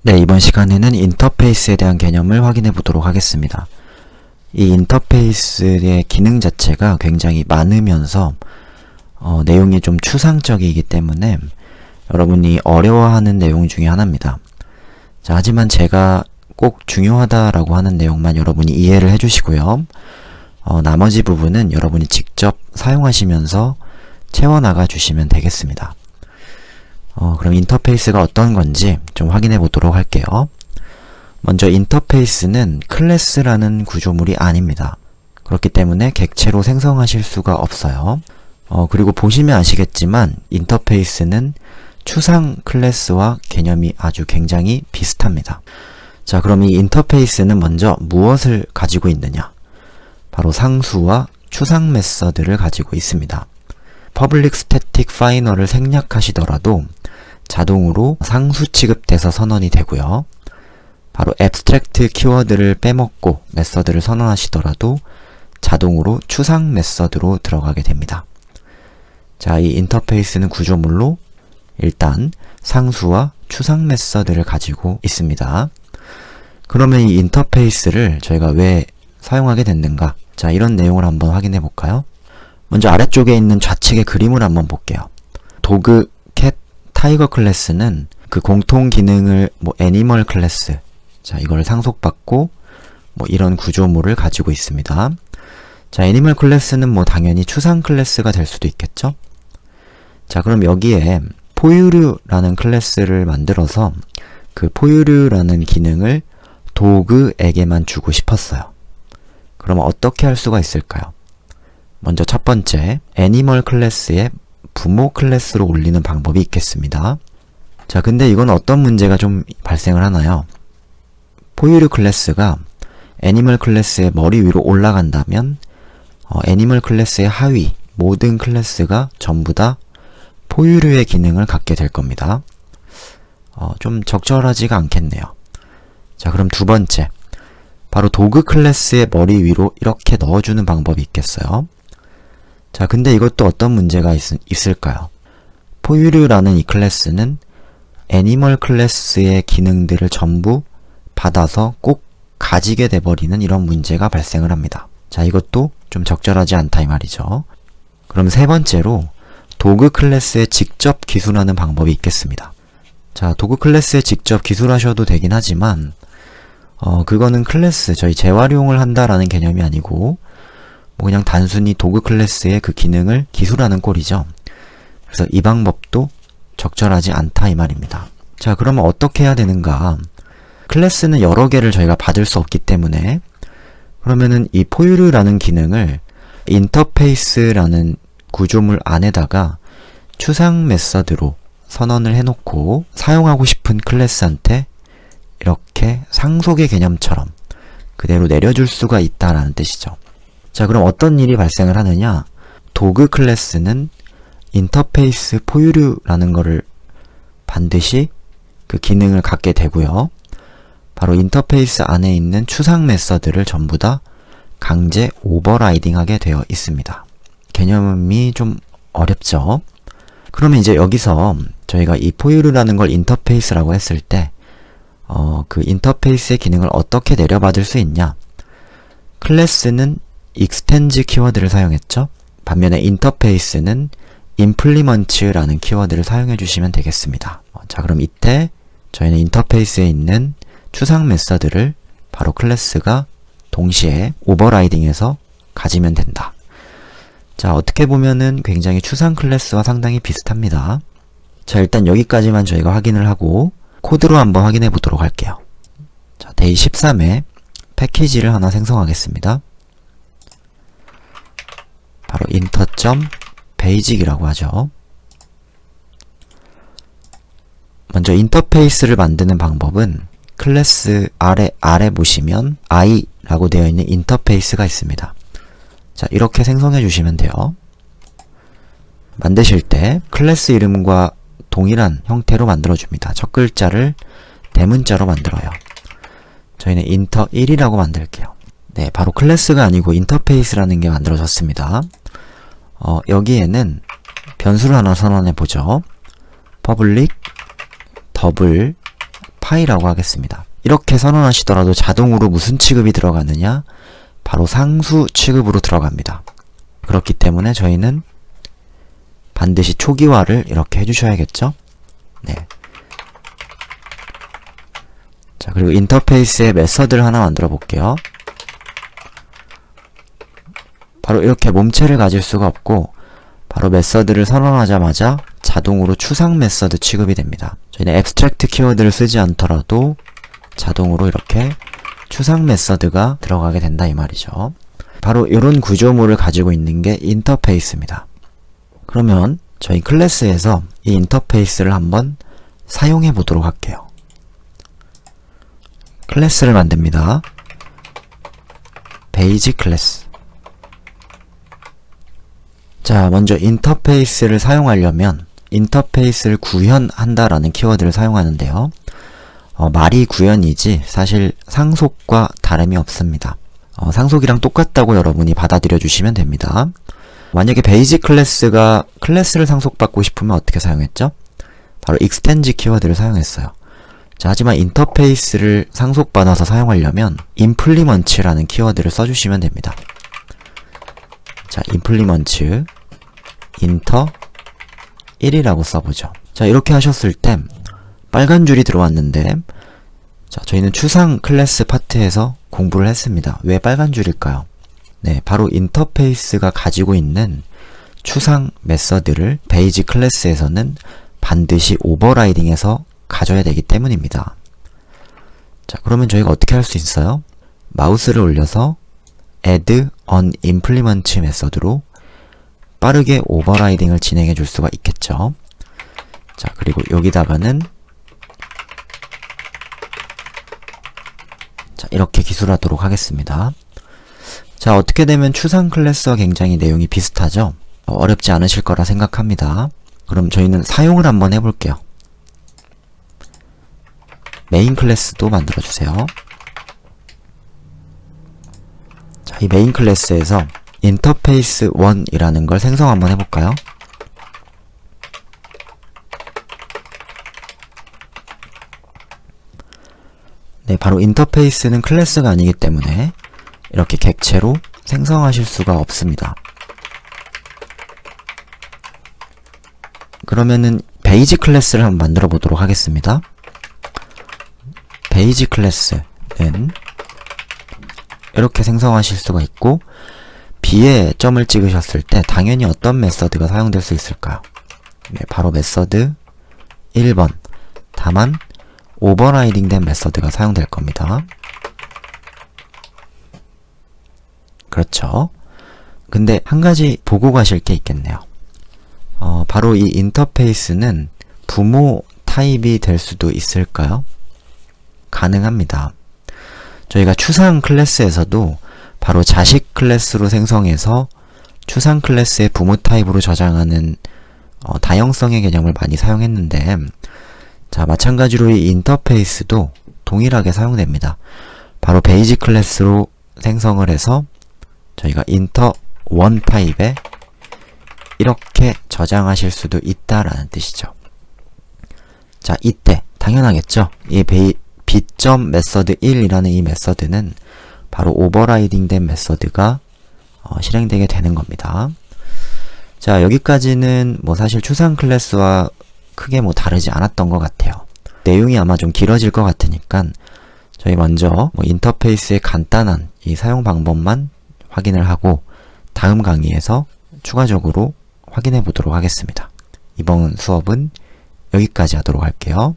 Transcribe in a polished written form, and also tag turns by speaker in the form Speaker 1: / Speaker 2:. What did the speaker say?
Speaker 1: 네, 이번 시간에는 인터페이스에 대한 개념을 확인해 보도록 하겠습니다. 이 인터페이스의 기능 자체가 굉장히 많으면서 내용이 좀 추상적이기 때문에 여러분이 어려워하는 내용 중에 하나입니다. 자, 하지만 제가 꼭 중요하다라고 하는 내용만 여러분이 이해를 해주시고요. 나머지 부분은 여러분이 직접 사용하시면서 채워나가 주시면 되겠습니다. 그럼 인터페이스가 어떤 건지 좀 확인해 보도록 할게요. 먼저 인터페이스는 클래스라는 구조물이 아닙니다. 그렇기 때문에 객체로 생성하실 수가 없어요. 그리고 보시면 아시겠지만 인터페이스는 추상 클래스와 개념이 아주 굉장히 비슷합니다. 자, 그럼 이 인터페이스는 먼저 무엇을 가지고 있느냐? 바로 상수와 추상 메서드를 가지고 있습니다. Public Static Final을 생략하시더라도 자동으로 상수 취급돼서 선언이 되고요. 바로 abstract 키워드를 빼먹고 메서드를 선언하시더라도 자동으로 추상 메서드로 들어가게 됩니다. 자, 이 인터페이스는 구조물로 일단 상수와 추상 메서드를 가지고 있습니다. 그러면 이 인터페이스를 저희가 왜 사용하게 됐는가? 자, 이런 내용을 한번 확인해 볼까요? 먼저 아래쪽에 있는 좌측의 그림을 한번 볼게요. 도그, 캣, 타이거 클래스는 그 공통 기능을 애니멀 클래스, 자, 이걸 상속받고 이런 구조물을 가지고 있습니다. 자, 애니멀 클래스는 당연히 추상 클래스가 될 수도 있겠죠? 자, 그럼 여기에 포유류라는 클래스를 만들어서 그 포유류라는 기능을 도그에게만 주고 싶었어요. 그러면 어떻게 할 수가 있을까요? 먼저 첫 번째, 애니멀 클래스에 부모 클래스로 올리는 방법이 있겠습니다. 자, 근데 이건 어떤 문제가 좀 발생을 하나요? 포유류 클래스가 애니멀 클래스의 머리 위로 올라간다면 애니멀 클래스의 하위 모든 클래스가 전부 다 포유류의 기능을 갖게 될 겁니다. 좀 적절하지가 않겠네요. 자, 그럼 두 번째, 바로 도그 클래스의 머리 위로 이렇게 넣어주는 방법이 있겠어요. 자, 근데 이것도 어떤 문제가 있을까요? 포유류라는 이 클래스는 애니멀 클래스의 기능들을 전부 받아서 꼭 가지게 돼버리는 이런 문제가 발생을 합니다. 자, 이것도 좀 적절하지 않다 이 말이죠. 그럼 세 번째로 도그 클래스에 직접 기술하는 방법이 있겠습니다. 자, 도그 클래스에 직접 기술하셔도 되긴 하지만 그거는 클래스, 저희 재활용을 한다라는 개념이 아니고 그냥 단순히 도그 클래스의 그 기능을 기술하는 꼴이죠. 그래서 이 방법도 적절하지 않다 이 말입니다. 자, 그러면 어떻게 해야 되는가? 클래스는 여러 개를 저희가 받을 수 없기 때문에 그러면은 이 포유류라는 기능을 인터페이스라는 구조물 안에다가 추상 메서드로 선언을 해놓고 사용하고 싶은 클래스한테 이렇게 상속의 개념처럼 그대로 내려줄 수가 있다라는 뜻이죠. 자, 그럼 어떤 일이 발생을 하느냐? 도그 클래스는 인터페이스 포유류라는 거를 반드시 그 기능을 갖게 되고요. 바로 인터페이스 안에 있는 추상 메서드를 전부 다 강제 오버라이딩하게 되어 있습니다. 개념이 좀 어렵죠? 그러면 이제 여기서 저희가 이 포유류라는 걸 인터페이스라고 했을 때 그 인터페이스의 기능을 어떻게 내려받을 수 있냐? 클래스는 extends 키워드를 사용했죠? 반면에 인터페이스는 implements라는 키워드를 사용해 주시면 되겠습니다. 자, 그럼 이때 저희는 인터페이스에 있는 추상 메서드를 바로 클래스가 동시에 오버라이딩해서 가지면 된다. 자, 어떻게 보면은 굉장히 추상 클래스와 상당히 비슷합니다. 자, 일단 여기까지만 저희가 확인을 하고 코드로 한번 확인해 보도록 할게요. 자, 데이 13에 패키지를 하나 생성하겠습니다. 바로 inter.basic이라고 하죠. 먼저 인터페이스를 만드는 방법은 클래스 아래 보시면 i라고 되어 있는 인터페이스가 있습니다. 자, 이렇게 생성해 주시면 돼요. 만드실 때 클래스 이름과 동일한 형태로 만들어줍니다. 첫 글자를 대문자로 만들어요. 저희는 inter1이라고 만들게요. 네, 바로 클래스가 아니고 인터페이스라는 게 만들어졌습니다. 여기에는 변수를 하나 선언해 보죠. public 더블 파이라고 하겠습니다. 이렇게 선언하시더라도 자동으로 무슨 취급이 들어가느냐? 바로 상수 취급으로 들어갑니다. 그렇기 때문에 저희는 반드시 초기화를 이렇게 해주셔야겠죠? 네. 자, 그리고 인터페이스에 메서드를 하나 만들어 볼게요. 바로 이렇게 몸체를 가질 수가 없고 바로 메서드를 선언하자마자 자동으로 추상 메서드 취급이 됩니다. 저희는 abstract 키워드를 쓰지 않더라도 자동으로 이렇게 추상 메서드가 들어가게 된다 이 말이죠. 바로 이런 구조물을 가지고 있는 게 인터페이스입니다. 그러면 저희 클래스에서 이 인터페이스를 한번 사용해 보도록 할게요. 클래스를 만듭니다. 베이지 클래스. 자, 먼저 인터페이스를 사용하려면 인터페이스를 구현한다라는 키워드를 사용하는데요. 말이 구현이지 사실 상속과 다름이 없습니다. 상속이랑 똑같다고 여러분이 받아들여 주시면 됩니다. 만약에 베이지 클래스가 클래스를 상속받고 싶으면 어떻게 사용했죠? 바로 extend 키워드를 사용했어요. 자, 하지만 인터페이스를 상속받아서 사용하려면 implement라는 키워드를 써주시면 됩니다. 자, implement 인터 1이라고 써보죠. 자, 이렇게 하셨을 때 빨간 줄이 들어왔는데 자, 저희는 추상 클래스 파트에서 공부를 했습니다. 왜 빨간 줄일까요? 네, 바로 인터페이스가 가지고 있는 추상 메서드를 베이지 클래스에서는 반드시 오버라이딩해서 가져야 되기 때문입니다. 자, 그러면 저희가 어떻게 할 수 있어요? 마우스를 올려서 add on implement 메서드로 빠르게 오버라이딩을 진행해 줄 수가 있겠죠. 자, 그리고 여기다가는 자, 이렇게 기술하도록 하겠습니다. 자, 어떻게 되면 추상 클래스와 굉장히 내용이 비슷하죠? 어렵지 않으실 거라 생각합니다. 그럼 저희는 사용을 한번 해볼게요. 메인 클래스도 만들어주세요. 자, 이 메인 클래스에서 인터페이스 1이라는 걸 생성 한번 해볼까요? 네, 바로 인터페이스는 클래스가 아니기 때문에 이렇게 객체로 생성하실 수가 없습니다. 그러면은 베이지 클래스를 한번 만들어 보도록 하겠습니다. 베이지 클래스는 이렇게 생성하실 수가 있고 B에 점을 찍으셨을 때 당연히 어떤 메서드가 사용될 수 있을까요? 네, 바로 메서드 1번. 다만 오버라이딩 된 메서드가 사용될 겁니다. 그렇죠. 근데 한 가지 보고 가실 게 있겠네요. 바로 이 인터페이스는 부모 타입이 될 수도 있을까요? 가능합니다. 저희가 추상 클래스에서도 바로 자식 클래스로 생성해서 추상 클래스의 부모 타입으로 저장하는 다형성의 개념을 많이 사용했는데 자, 마찬가지로 이 인터페이스도 동일하게 사용됩니다. 바로 베이지 클래스로 생성을 해서 저희가 인터1 타입에 이렇게 저장하실 수도 있다라는 뜻이죠. 자, 이때 당연하겠죠. 이 B점 메서드 1이라는 이 메서드는 바로 오버라이딩 된 메서드가 실행되게 되는 겁니다. 자, 여기까지는 뭐 사실 추상 클래스와 크게 뭐 다르지 않았던 것 같아요. 내용이 아마 좀 길어질 것 같으니까 저희 먼저 뭐 인터페이스의 간단한 이 사용 방법만 확인을 하고 다음 강의에서 추가적으로 확인해 보도록 하겠습니다. 이번 수업은 여기까지 하도록 할게요.